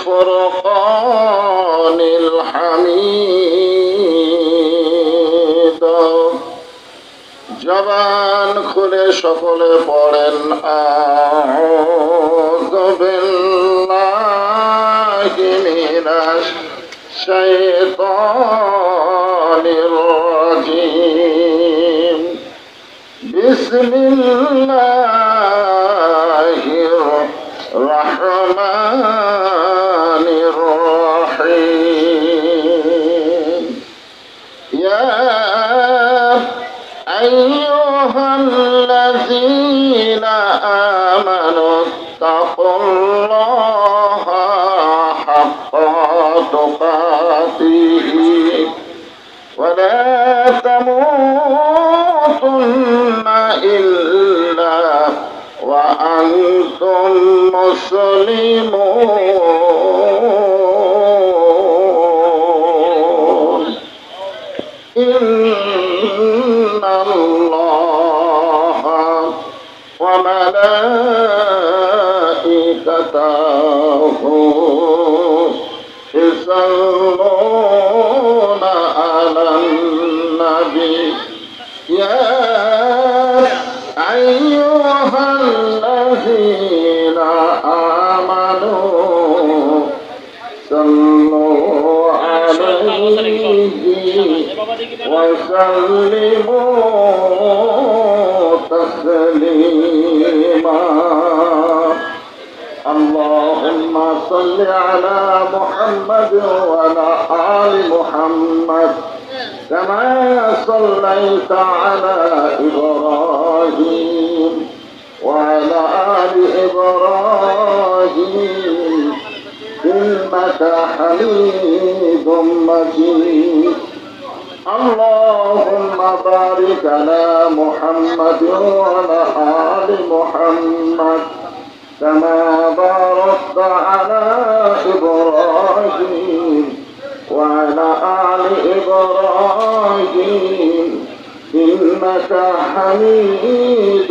الفرقان الحميد জবান খুলে সকলে পড়েন আউযু বিল্লাহি মিনাশ শাইতানির রাজীম বিসমিল্লাহির রহমানির রহিম ইয়া আইয়ুহাল্লাযীনা আমানু তাকুল্লাহা হাক্কা তুকাতিহি ওয়া লা তামুতুন্না ইল্লা ওয়া আনতুম মুসলিমুন ইন্নাল্লাহা ওয়া মালাইকাতাহু ইউসাল্লুনা আলান নাবী ইয়া আইয়ুহাল্লাযীনা আমানু সাল্লু আলাইহি ওয়া সাল্লিমু তাসলিমা আল্লাহুম্মা সাল্লি আলা মুহাম্মাদ ওয়া আলা আলি মুহাম্মাদ كما صليت على إبراهيم وعلى آل إبراهيم إنك حميد مجيد اللهم بارك على محمد وعلى آل محمد كما باركت على إبراهيم وعلى آل إبراهيم إنك حميد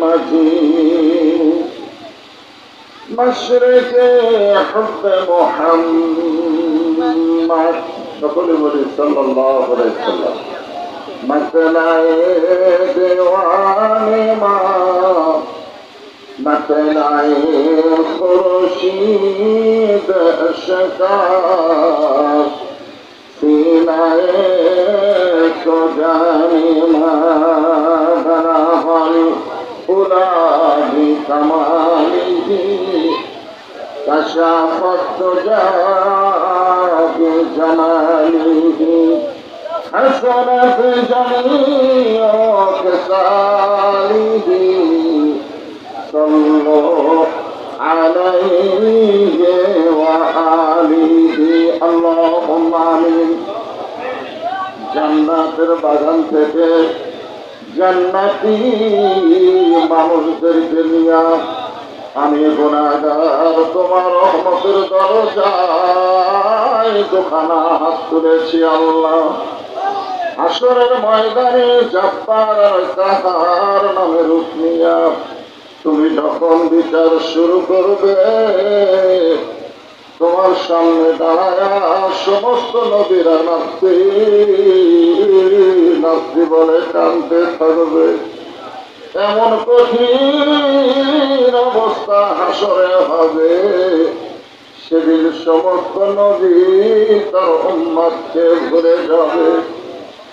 مجيد مشرق حب محمد نقول صلى الله عليه وسلم مثلا ديوان ما مثلا خورشید شکاف سینه کو جانی ما بناهل اولادی کمالی کشافت جا بجمالی حسنت جمیع کسالی صلوا عليه وآله اللهم آمين জান্নাতের বাগান থেকে জান্নাতি মানুষদেরকে নিয়ে আমি গুনাহগার তোমার রহমতের দরজায় দুখানা হাত তুলেছি আল্লাহ হাসরের ময়দানে জাব্বার আর কাহার নামে রূপ নিয়া তুমি যখন বিচার শুরু করবে তোমার সামনে দাঁড়ায়া সমস্ত নবীরা নাচতে নাচতে বলে কাঁদতে থাকবে এমন কঠিন অবস্থা হাসরে হবে সেদিন সমস্ত নবী তার উম্মতকে ভুলে যাবে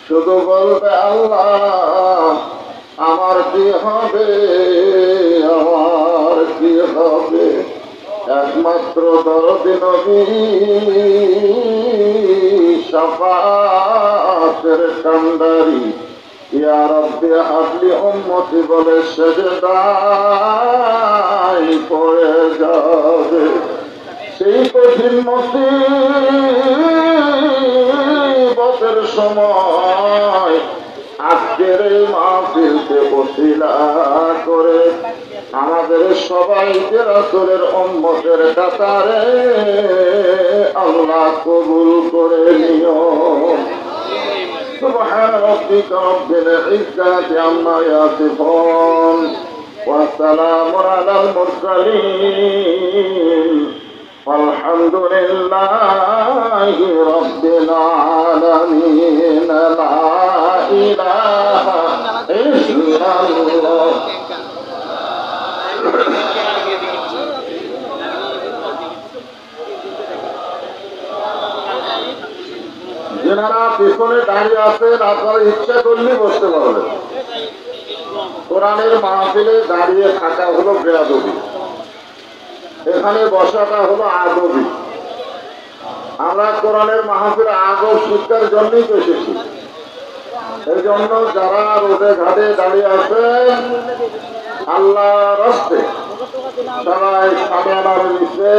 শুধু বলবে আল্লাহ আমার কি হবে আমার কি হবে একমাত্র দরদি নবী শাফাতের কান্ডারি ইয়া রাব্বি হাবলি উম্মতি বলে সেজদায় পড়ে যাবে সেই কঠিন মুসিবতের সময় আজকের এই মাহফিলকে ওসিলা করে আমাদের সবাইকে রাসূলের উম্মতের কাতারে আল্লাহ কবুল করে নিও সুবহান রাব্বিকা রাব্বিল ইজ্জাতি আম্মা ইয়াসিফুন ওয়া সালামুন আলাল মুরসালিন والحمد আলহামদুলিল্লাহি রাব্বিল আলামিন লা ইলাহা ইল্লাল্লাহ। যারা পিছনে দাঁড়িয়ে আছেন আপনারা ইচ্ছা করলে বসতে পারবেন। কোরআনের মাহফিলে দাঁড়িয়ে থাকা হলো বেয়াদবি, এখানে বসাটা হলো আদবি। আমরা কোরআনের মাহফিলে আদব শিক্ষার জন্যই তো এসেছি। এই জন্য যারা রোদে ঘাটে দাঁড়িয়ে আছেন আল্লাহর রাস্তে সবাই সামিয়ানার নিচে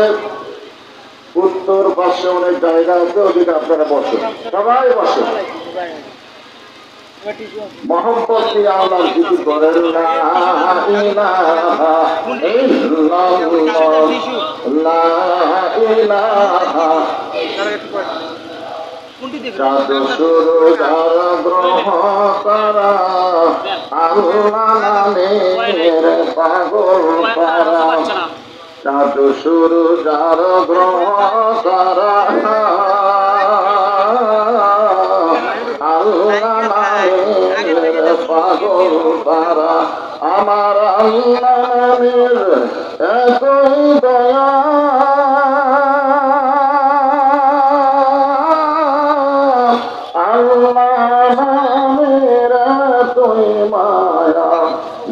উত্তর পাশে অনেক জায়গা আছে, ওদিকে আপনারা বসেন, সবাই বসেন। মোহাম্মদ দিয়ে আল্লাহর জিকির করেন লা ইলাহা ইল্লাল্লাহ লা ইলাহা। চাঁদ সূরজ আর গ্রহ তারা আল্লাহ নামের পাগল তারা। চাঁদ সূরজ আর গ্রহ তারা আল্লাহ নামের পাগল তারা। আমার আল্লাহ নামের এতই দয়া আল্লাহ নামের এতই মায়া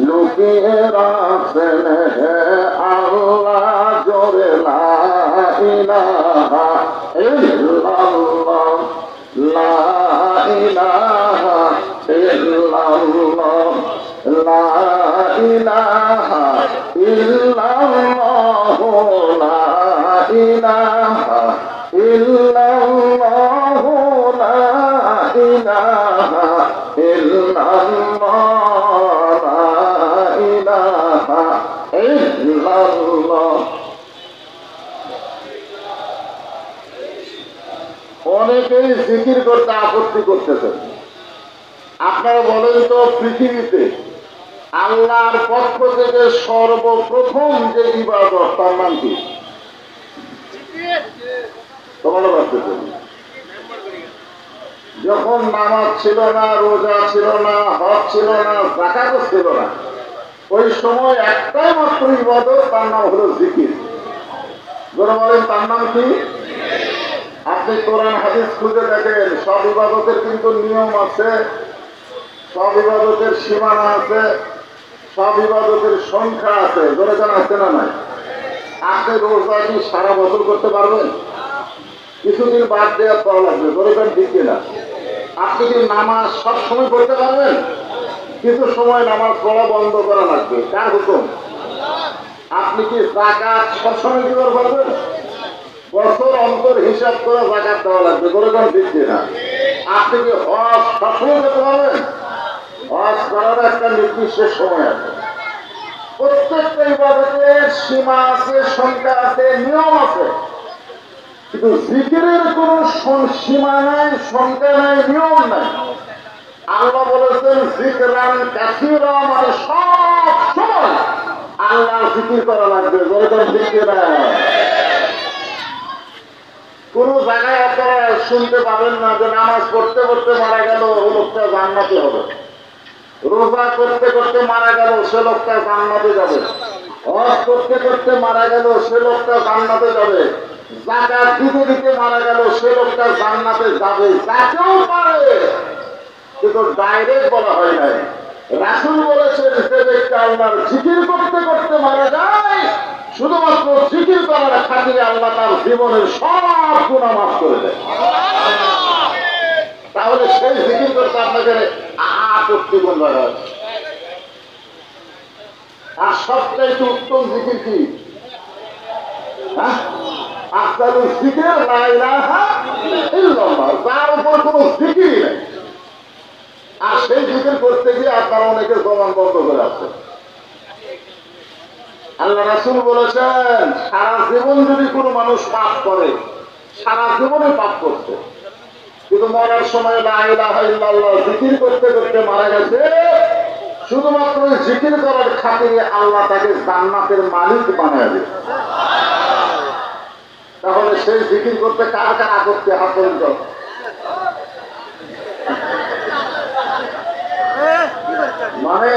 লুকিয়ে রাখেন হে আল্লাহ জোরে লা ইলাহা ইল্লাল্লাহ লা ইলাহা ইল্লাল্লাহ লা ইলাহা ইল্লাল্লাহ লা ইলাহা ইল্লাল্লাহ লা ইলাহা ইল্লাল্লাহ লা ইলাহা ইল্লাল্লাহ। অনেকেই জিকির করতে আপত্তি করতেছেন। আপনারা বলেন তো, পৃথিবীতে আল্লাহর পক্ষ থেকে সর্বপ্রথম যে ইবাদত তার নাম কি? তোমরা ভাবতেছেন যখন নামাজ ছিল না, রোজা ছিল না, হজ ছিল না, যাকাতও ছিল না, ওই সময় একটাই মাত্র ইবাদত, তার নাম হলো জিকির। যারা বলেন তার নাম কি? আপনি কোরআন হাদিস খুঁজে দেখেন, সব ইবাদতের কিন্তু নিয়ম আছে, সব ইবাদতের সীমানা আছে, সব ইবাদতের সংখ্যা আছে। ধরে জানা আছে না নাই? আপনি রোজা কি সারা বছর করতে পারবেন? কিছুদিন বাদ দেওয়া করা লাগবে। ধরে যান ঠিক কিনা? আপনি কি নামাজ সব সময় করতে পারবেন? কিছু সময় নামাজ পড়া বন্ধ করা লাগবে। কার হুকুম? আপনি কি যাকাত সবসময় দিতে পারবেন? বছর অন্তর হিসাব করে যাকাত দেওয়া লাগবে। ধরে যান ঠিক কিনা? আপনি কি হজ সবসময় করতে পারবেন? হজ করার একটা নির্দিষ্ট সময় আছে। প্রত্যেকটা ইবাদতের সীমা আছে, সংখ্যা আছে, নিয়ম আছে। কিন্তু জিকিরের কোন সীমা নাই, সংখ্যা নাই, নিয়ম নাই। আল্লাহ বলেছেন জিকরান কাসীরা, মানে সব সময় আল্লাহর জিকির করা লাগবে। বলেছেন জিকির। কোন জায়গায় আপনারা শুনতে পাবেন না যে নামাজ পড়তে পড়তে মারা গেল ও লোকটা জান্নাতে হবে, রোজা করতে করতে মারা গেল সে লোকটা জান্নাতে যাবে, হজ করতে করতে মারা গেল সে লোকটা জান্নাতে যাবে, যাকাত দিতে দিতে মারা গেল সে লোকটা জান্নাতে যাবে। যাকেও পারে, কিন্তু ডাইরেক্ট বলা হয় নাই। রাসূল বলেছেন যে ব্যক্তি আল্লাহর জিকির করতে করতে মারা যায়, শুধুমাত্র জিকির করার খাতিরে আল্লাহ তার জীবনের সব গুনাহ মাফ করে দেয়। তাহলে সেই জিকির করতে আপনাদের আপত্তি কোন জায়গায়? আর সবচাইতে উত্তম জিকির কি? আফদালুল জিকির লা ইলাহা ইল্লাল্লাহ, যার উপর কোনো জিকিরই নেই। আর সেই জিকির করতে গিয়ে আপনারা অনেকে জবান বন্ধ করে আছে। আল্লাহ রাসূল বলেছেন সারা জীবন যদি কোনো মানুষ পাপ করে, সারা জীবনে পাপ করছে, কিন্তু মরার সময় লা ইলাহা ইল্লাল্লাহ জিকির করতে করতে মারা গেছে, শুধুমাত্র জিকির করার খাতিরে আল্লাহ তাকে জান্নাতের মালিক বানায় দেবে। তাহলে সেই জিকির করতে কার কার আপত্তি হাত পর্যন্ত? মানে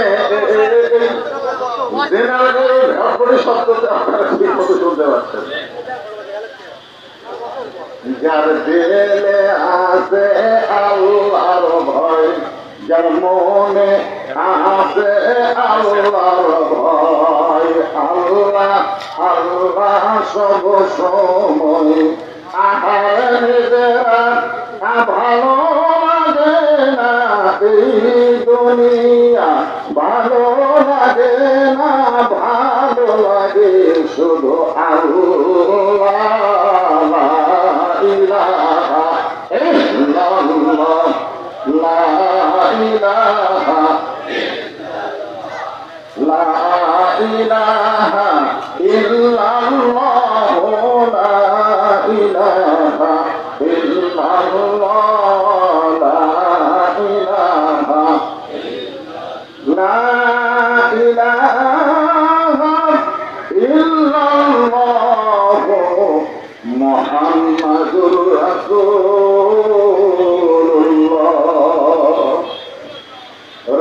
শব্দতে আপনারা ঠিক মতো শুনতে পাচ্ছেন। যার দিলে আছে আল্লাহর ভয়, যার মনে আছে আল্লাহর ভয়, আল্লাহ আল্লাহ সব সময়। ভালো লাগে না এই দুনিয়া, ভালো লাগে না, ভালো লাগে শুধু আল্লাহ। ইলাহা ইল্লাল্লাহ, লা ইলাহা, লা ইলাহা ইল্লাল্লাহ, লা ইলাহা ইল্লাল্লাহ, লা ইলাহা, লা ইলাহা ইল্লাল্লাহ মুহাম্মাদুর রাসূলুল্লাহ।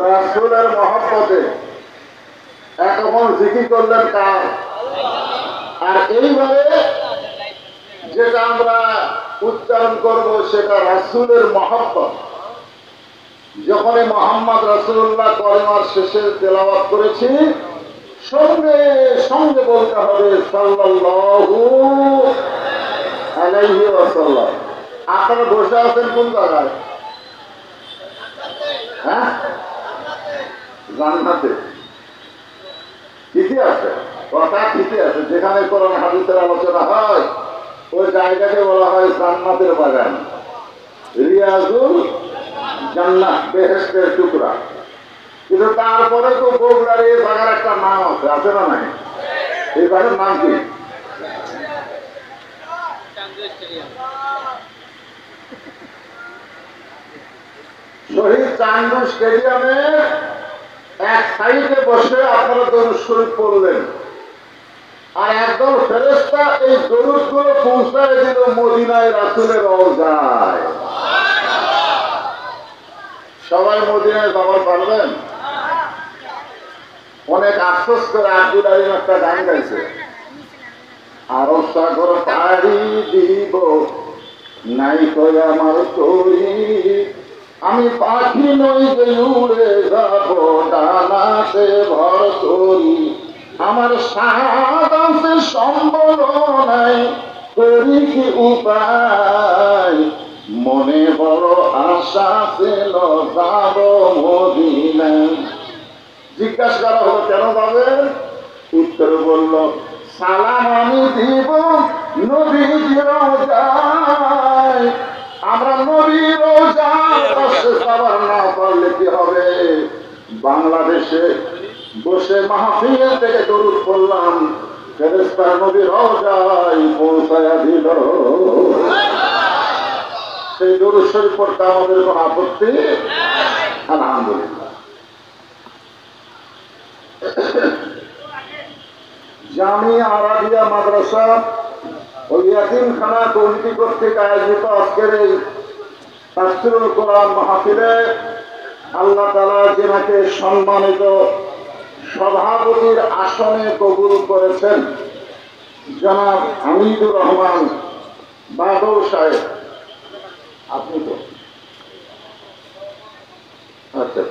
রাসূলের মহব্বতে এখন জিকির করলেন কার? আর এইবারে যেটা আমরা উচ্চারণ করব সেটা রাসূলের মহব্বত। যখন মুহাম্মদ রাসূলুল্লাহ কলেমার শেষে তেলাওয়াত করেছি, সঙ্গে সঙ্গে বলতে হবে সাল্লাল্লাহু আলাইহি ওয়াসাল্লাম। আপনারা বসে আছেন কোন জায়গায়? হ্যাঁ, জান্নাতে। ঠিকই আছে, কথা ঠিকই আছে। যেখানে কোরআন হাদিসের আলোচনা হয় ওই জায়গাকে বলা হয় জান্নাতের বাগান, রিয়াজুল জান্নাত, বেহেশতের টুকরা। কিন্তু তারপরে তো বগুড়ার এই জায়গার একটা নাম আছে, আছে না নাই? এই জায়গার নাম কি? শহীদ চান্দু স্টেডিয়ামে এক সাইডে বসে আপনারা দরুদ শরীফ পড়লেন, আর একদল ফেরেশতা এই দরুদ গুলো পৌঁছায় দিল মদিনায় রাসূলের রওজায়। সবাই মদিনায় যাবার পারবেন? অনেক আফসোস করে আব্দুল আলিম একটা গান গাইছে, আরো সাগর পাড়ি দিব নাই কই আমার তরি, আমি পাখি নই যে উড়ে যাব ডানাতে ভর করি, আমার সাদ আছে সম্বল নাই, করি কি উপায়, মনে বড় আশা ছিল যাব মদিনায়। জিজ্ঞাসা করা হলো কেন যাবেন? উত্তর বলল, সালাম আমি দিব নবীর রওজায়, আমরা নবীর রওজায় যাবার না পারলে কি হবে? বাংলাদেশে বসে মাহফিল থেকে দরুদ পড়লাম, ফেরেশতা নবীর রওজায় পৌঁছায়া দিল। সেই দরুদ শরীফ পড়তে আমাদের কোনো আপত্তি? আলহামদুলিল্লাহ। জামিয়া আরাবিয়া মাদ্রাসা ও ইয়াতিমখানা কমিটি কর্তৃক আয়োজিত আজকের এই তাফসীরুল কোরআন মাহফিলে আল্লাহ তাআলা যিনাকে সম্মানিত সভাপতির আসনে কবুল করেছেন, জনাব হামিদুর রহমান বাদল সাহেব। আপনি তো আচ্ছা,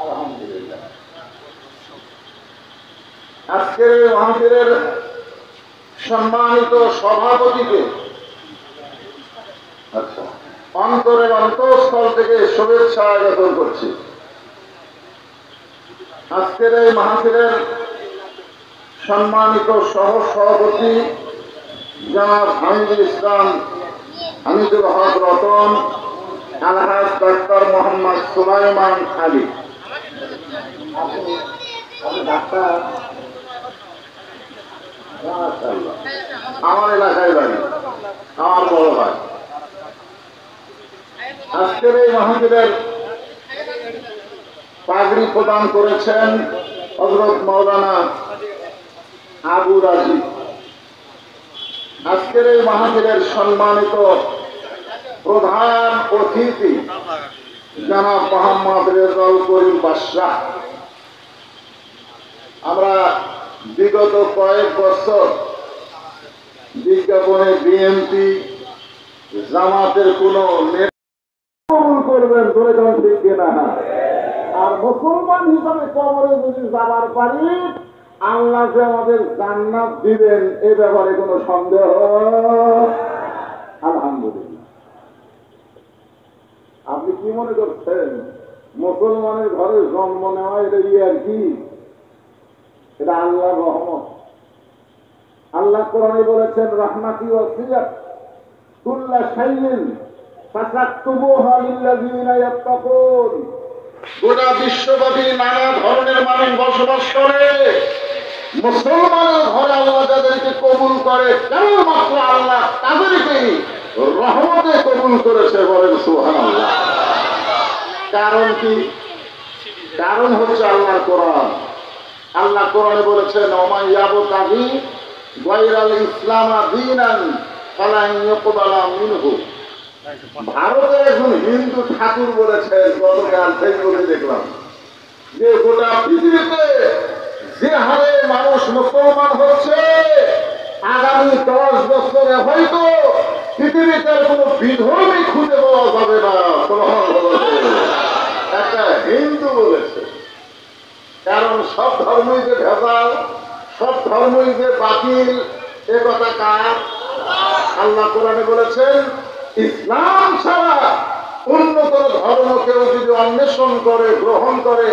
আলহামদুলিল্লাহ। আজকের এই মাহফিলের সম্মানিত সভাপতিকে আচ্ছা অন্তরের অন্তঃস্থল থেকে শুভেচ্ছা জ্ঞাপন করছি। আজকের এই মাহফিলের সম্মানিত সহ সভাপতি জনাব হামিদুল ইসলাম, হামিদুল হক রতন, আলহাজ ডাক্তার মোহাম্মদ সুলাইমান আলী। আমার এলাকায় বাড়ি, আমার বড় ভাই। আজকের এই মাহফিলের পাগড়ি প্রদান করেছেন হযরত মাওলানা আবু রাজি। আজকের এই মাহফিলের সম্মানিত প্রধান অতিথি জনাব মোহাম্মদ রেজাউল করিম বাদশাহ। আমরা বিগত কয়েক বছর বিজ্ঞাপনে বিএনপি জামাতের কোন কবুল করবেন ধরে কোন ঠিক কিনা, আর মুসলমান হিসাবে কবরে যদি যাবার পারি আল্লাহ যে আমাদের জান্নাত দিবেন এ ব্যাপারে কোনো সন্দেহ আলহামদুলিল্লাহ। আপনি কি মনে করছেন মুসলমানের ঘরে জন্ম নেওয়া এটা আর কি? এটা আল্লাহর রহমত। আল্লাহ কোরআনে বলেছেন রাহমাতি ওয়াসিয়াত কুল্লা শাইইন ফাসাকতুবুহা লিল্লাযিনা ইয়াত্তাকুন। গোটা বিশ্বব্যাপী নানা ধরনের মানুষ বসবাস করে, মুসলমানের ঘরে আল্লাহ যাদেরকে কবুল করে কেবলমাত্র আল্লাহ তাদেরকেই রহমতে কবুল করেছে। বলেন সুবহানাল্লাহ। কারণ কি? কারণ হচ্ছে আল্লাহর কোরআন। আল্লাহ কোরআনে বলেছেন ওমা ইয়াবতাগি গায়রাল ইসলাম দীনান ফালান ইউকবালা মিনহু। ভারতের একজন হিন্দু ঠাকুর বলেছেন, গতকাল ফেসবুকে দেখলাম, যে গোটা পৃথিবীতে যে হারে মানুষ মুসলমান হচ্ছে আগামী 10 বছরে হয়তো পৃথিবীতে কোন বিধর্মী খুঁজে পাওয়া যাবে না। একটা হিন্দু বলেছে। কারণ সব ধর্মই যে ভেজাল, সব ধর্মই যে বাতিল, এ কথা কার? আল্লাহ কোরআনে বলেছেন ইসলাম ছাড়া অন্য কোন ধর্ম কেউ যদি অন্বেষণ করে গ্রহণ করে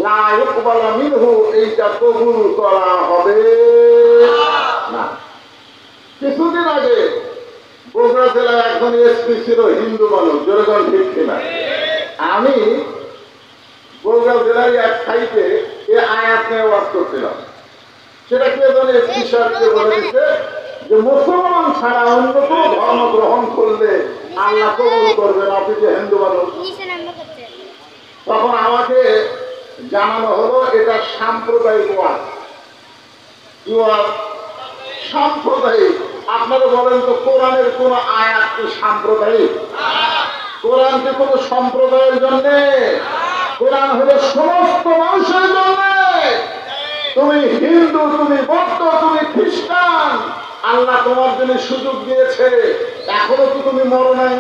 লা ইউকবালা মিনহু, এইটা কবুল করা হবে না। কিছুদিন আগে বগুড়া জেলায় একজন এসপি ছিল হিন্দু মানুষ, যেরকম ঠিক কিনা। আমি বগুড়া জেলার এক সাইটে এ আয়াত নিয়ে ওয়াজ করছিলাম। সেটা কে জানে এসপি সাহেবকে বলে দিচ্ছে যে মুসলমান ছাড়া অন্য কোন ধর্ম গ্রহণ করলে আল্লাহ কবুল করবেন, আপনি যে হিন্দু মানুষ। তখন আমাকে জানানো হলো এটা সাম্প্রদায়িক ওয়াজ। সাম্প্রদায়িক। আপনারা বলেন তো কোরআনের কোন আয়াত কি সাম্প্রদায়িক? কোরআন কি কোন সম্প্রদায়ের জন্য? কোরআন হলো সমস্ত মানুষের জন্য। তুমি হিন্দু, তুমি বৌদ্ধ, তুমি খ্রিস্টান, আল্লাহ তোমার জন্য সুযোগ দিয়েছে। এখনো কি তুমি মরো নাই?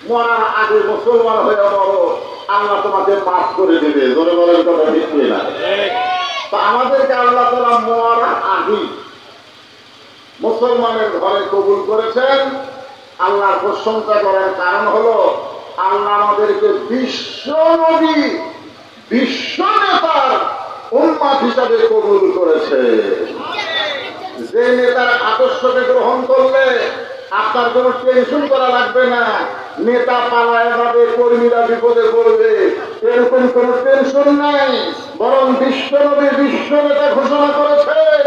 মরার আগে মুসলমান হয়ে মরো, আল্লাহ তোমাকে মাফ করে দিবে। ধরে বলেন কথা ঠিক না? তো আমাদেরকে আল্লাহ তাআলা মরার আগে মুসলমানের ঘরে কবুল করেছেন। আল্লাহর প্রশংসা করার কারণ হলো আল্লাহ আমাদেরকে বিশ্ব নবী, বিশ্ব নেতার উম্মত হিসাবে কবুল করেছে। যে নেতার আদর্শকে গ্রহণ করলে আপনার কোনো টেনশন করা লাগবে না, নেতা পালায় যাবে, কর্মীরা বিপদে পড়বে, এরকম কোনো টেনশন নাই। বরং বিশ্বনবী বিশ্ব নেতা ঘোষণা করেছেন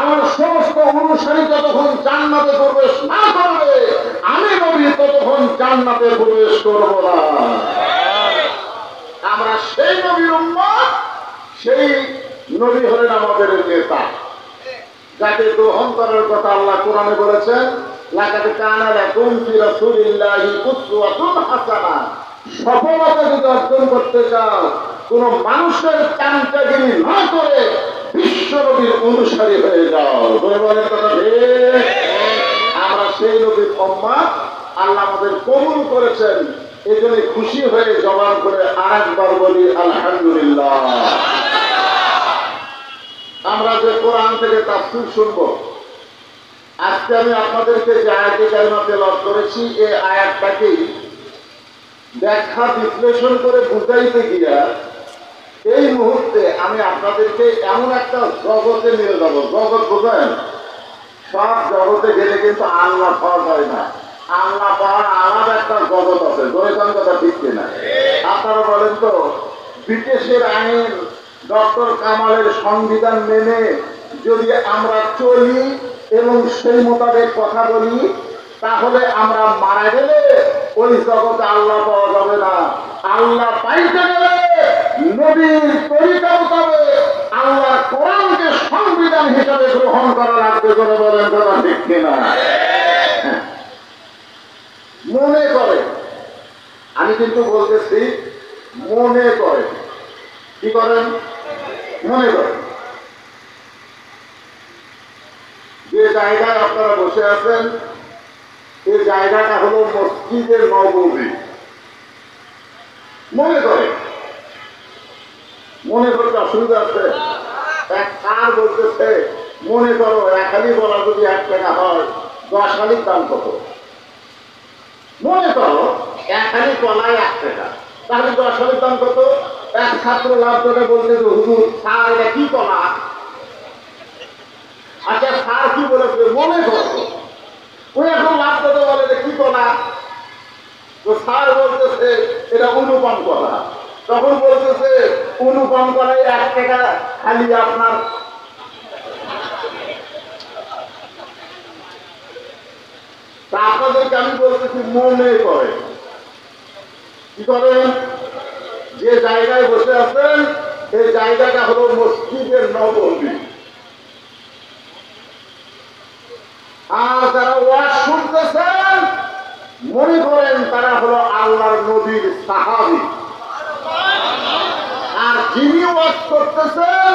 আমার সমস্ত অনুসারী যতক্ষণ জান্নাতে প্রবেশ না করবে আমি নবী ততক্ষণ জান্নাতে প্রবেশ করব না। আমরা সেই নবীর উম্মত, সেই নবী হলেন আমাদের নেতা, যাকে গ্রহণ করার কথা আল্লাহ কোরআনে বলেছেন লাকাদ কানা লাকুম ফি রাসূলিল্লাহি উসওয়াতুন হাসানাহ। সফলতা যদি অর্জন করতে চাও কোন মানুষের চামচাগিরি না করে বিশ্ব নবীর অনুসারী হয়ে যাও। বলেন কথা ঠিক? আমরা সেই নবীর উম্মত, আল্লাহ আমাদের কবুল করেছেন। এই জন্য খুশি হয়ে জবান করে আরেকবার বলি আলহামদুলিল্লাহ। আমরা যে কোরআন থেকে তাফসীর শুনবো, আজকে আমি আপনাদেরকে যে আয়াতে কারিমা তেলাওয়াত করেছি এই আয়াতটাকেই ব্যাখ্যা বিশ্লেষণ করে বুঝাইতে গিয়া এই মুহূর্তে আমি আপনাদেরকে এমন একটা জগতে নিয়ে যাব। জগৎ বোঝেন? সব জগতে গেলে কিন্তু আল্লাহ পাওয়া যায় না। আল্লাহ পাওয়ার আলাদা একটা জগৎ আছে। দৈতান কথা ঠিক কিনা? আপনারা বলেন তো, ব্রিটিশের আইন, ডক্টর কামালের সংবিধান মেনে যদি আমরা চলি এবং সেই মোতাবেক কথা বলি তাহলে আমরা মারা গেলে ওই জগতে আল্লাহ পাওয়া যাবে না। আল্লাহ পাইতে গেলে নবীর তরিকা মোতাবেক আল্লাহ কোরআনকে সংবিধান হিসাবে গ্রহণ করা লাগবে করে বলেন কথা ঠিক কিনা? মনে করে, আমি কিন্তু বলতেছি মনে করে। কি করেন? মনে করেন। যে জায়গায় আপনারা বসে আছেন এই জায়গাটা হলো মসজিদের নববী। মনে করে, মনে করতে অসুবিধা আছে? এক কার বলতেছে মনে করো এক হালি বলা যদি 1 টাকা হয় 10 হালির দাম কত? মনে করো এক হালি কলায় 1 টাকা, তাহলে 10 হালির দাম কত? এক ছাত্র লাভ করে বলতে যে হুজুর স্যার এটা কি কলা? আচ্ছা স্যার কি বলেছে? মনে করো। ওই এখন লাভ করে বলে যে কি কলা? তো স্যার বলতেছে এটা অনুপম কলা। তখন বলতেছে অনুপম কলায় 1 টাকা খালি আপনার। তা আপনাদেরকে আমি বলতেছি মনে করে। কি করেন? যে জায়গায় বসে আছেন এই জায়গাটা হলো মসজিদের নববী। আর যারা ওয়াজ শুনতেছেন মনে করেন তারা হলো আল্লাহর নবীর সাহাবী। আর যিনি ওয়াজ করতেছেন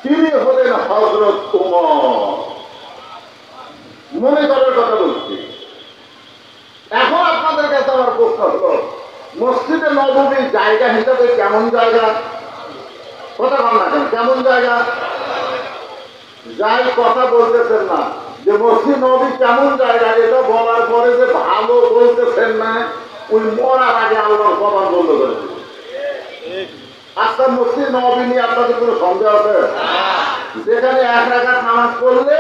তিনি হলেন হযরত ওমর। মনে করার কথা বলছি। এখন আপনাদের কাছে আমার প্রশ্ন হলো মসজিদে নববীর জায়গা হিসাবে কেমন জায়গা? কথা বল না কেন? কেমন জায়গা? যাই কথা বলতেছেন না যে মসজিদ নববী কেমন জায়গা, এটা বলার পরে যে ভালো বলতেছেন না ওই মরার আগে আল্লাহর কথা বন্ধ করে দিল। আচ্ছা মসজিদ নববী নিয়ে আপনাদের কোনো সন্দেহ আছে? যেখানে 1 রাকাত নামাজ পড়লে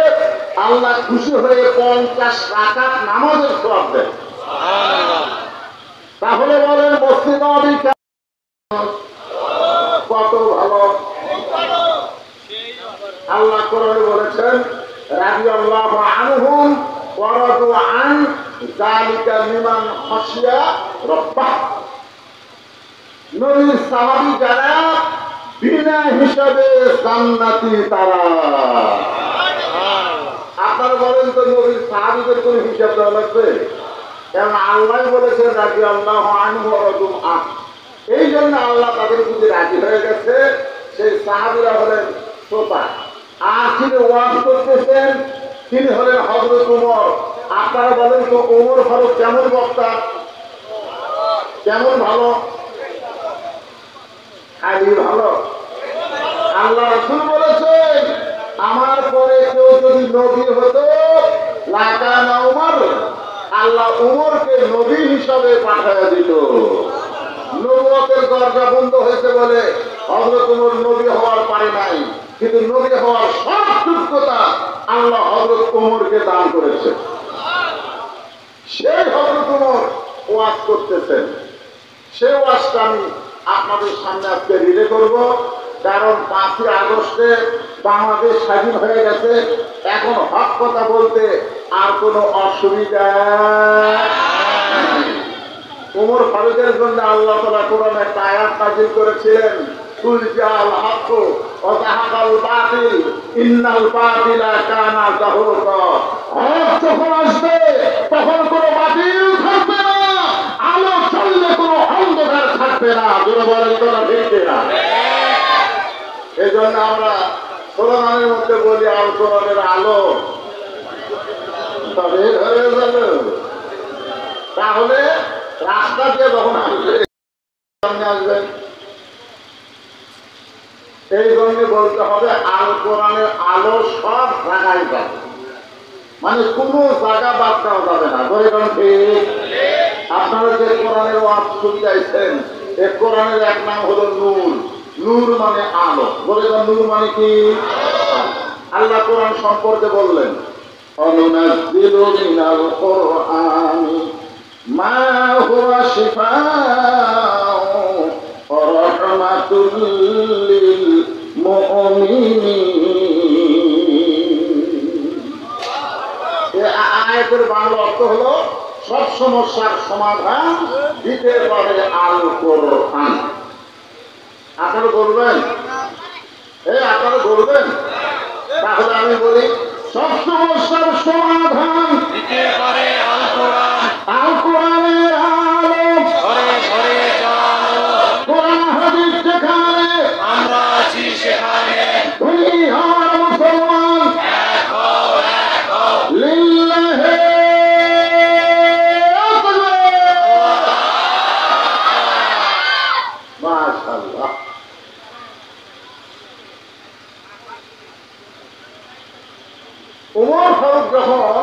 আল্লাহ খুশি হয়ে 50 রাকাত নামাজের সওয়াব দেন। তাহলে বলেন মসজিদ নববী কত ভালো। আল্লাহ কোরআনে বলেছেন রাদিয়াল্লাহু আনহুম ওয়া রাদু আন যালিকা লিমান খাশিয়া রাব্বাহ। নবীর সাহাবী যারা বিনা হিসাবে জান্নাতি তারা। আপনারা বলেন তো নবীর সাহাবীদের কোনো হিসাব দেওয়া লাগবে? কারণ আল্লাহ বলেছেন রাদিয়াল্লাহু আনহু ওয়া রাদু আন। এই জন্য আল্লাহ তাদের প্রতি রাজি হয়ে গেছে। সেই সাহাবীরা হলেন শ্রোতা। আর যিনি ওয়াজ করতেছেন তিনি হলেন হযরত ওমর। আপনারা বলেন তো ওমর ফারুক কেমন বক্তা? কেমন ভালো? খালি ভালো। আল্লাহ রাসূল বলেছেন আমার পরে কেউ যদি নবী হতো লাকানা ওমর, আল্লাহ ওমরকে নবী হিসাবে পাঠায়া দিত। নবুয়তের দরজা বন্ধ হয়েছে বলে হযরত ওমর নবী হওয়ার পারে নাই, কিন্তু নবী হওয়ার সব যোগ্যতা আল্লাহ হযরত ওমরকে দান করেছে। সেই হযরত ওমর ওয়াজ করতেছেন। সেই ওয়াজটা আমি আপনাদের সামনে আজকে রিলে করব। কারণ 5ই আগস্টে বাংলাদেশ স্বাধীন হয়ে গেছে। এখন হক কথা বলতে আর কোনো অসুবিধা নেই। ওমর ফারুকের জন্য আল্লাহ তাআলা কোরআনে একটা আয়াত নাযিল করেছিলেন কুল জাআল হক ওয়া যাহাকাল বাতিল ইন্নাল বাতিলা কানা যাহুকা। হক যখন আসবে তখন কোনো বাতিল থাকবে না, আলো চললে কোনো অন্ধকার থাকবে না। জোরে বলেন কথা ঠিক কিনা? এই জন্য আমরা স্লোগানের মধ্যে বলি আল কোরআনের আলো তবে ধরে যাবে। তাহলে রাস্তা দিয়ে যখন আসবে সামনে আসবেন এই জন্য বলতে হবে আল কোরআনের আলো সব জায়গায় যাবে, মানে কোনো জায়গা বাদ দেওয়া যাবে না। ধরে ঠিক আপনারা যে কোরআনের ওয়াজ শুনতে চাইছেন এই কোরআনের এক নাম হলো নূর। নূর মানে আলো। বলে নূর মানে কি? আল্লাহ কোরআন সম্পর্কে বললেন অনুনাজ্জিলু মিনাল কুরআনি মা হুয়া শিফাউ ওয়া রাহমাতুল লিল মুমিনিন। এই আয়াতের বাংলা অর্থ হলো সব সমস্যার সমাধান দিতে পারে আল কোরআন। আপনারা বলবেন, আপনারা বলবেন তাহলে আমি বলি সব সমস্যার সমাধান দিতে পারে আল কোরআন, আল কোরআনের আলো, ঘরে ঘরে জানো, কোরআন হাদিস যেখানে আমরা আছি সেখানে। তুমি আর মুসলমান এক হও, এক হও। লিল্লাহি মাশাআল্লাহ। ওমর ফারুক যখন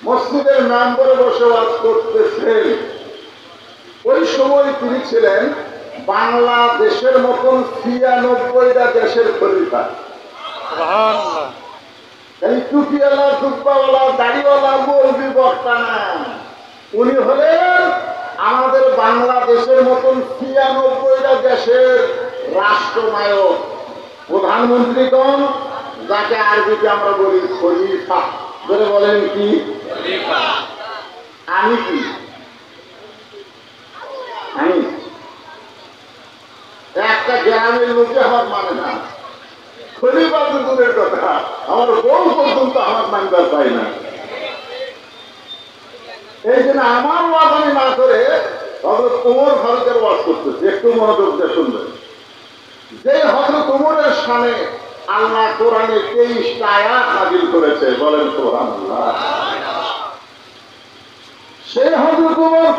মসজিদের মেম্বরে বসে ওয়াজ করতেছেন, ওই সময় তিনি ছিলেন বাংলাদেশের মতন ৯৬টা দেশের খলিফা। সুবহানাল্লাহ। এই টুপিওয়ালা, জুব্বাওয়ালা, দাড়িওয়ালা, মৌলবি, বক্তা না, উনি হলেন আমাদের বাংলাদেশের মতন ৯৬টা দেশের রাষ্ট্রনায়ক, প্রধানমন্ত্রীগণ, যাকে আরবিতে আমরা বলি খলিফা। ধরে বলেন কি? খলিফা। আমি কি? আমি একটা গ্রামের লোকে আমার মানে না, খলিফা তো দূরের কথা, আমার বউ পর্যন্ত আমার মানবার পাই না। এই জন্য আমার ওয়াজ আমি না করে হযরত ওমর ফারুকের ওয়াজ করতেছি। একটু মনোযোগ দিয়ে শুনবেন। যে হযরত ওমরের সামনে আল্লাহ কোরআনে 23টা আয়াত নাযিল করেছে, বলেন সুবহানাল্লাহ। সেই হযরত ওমর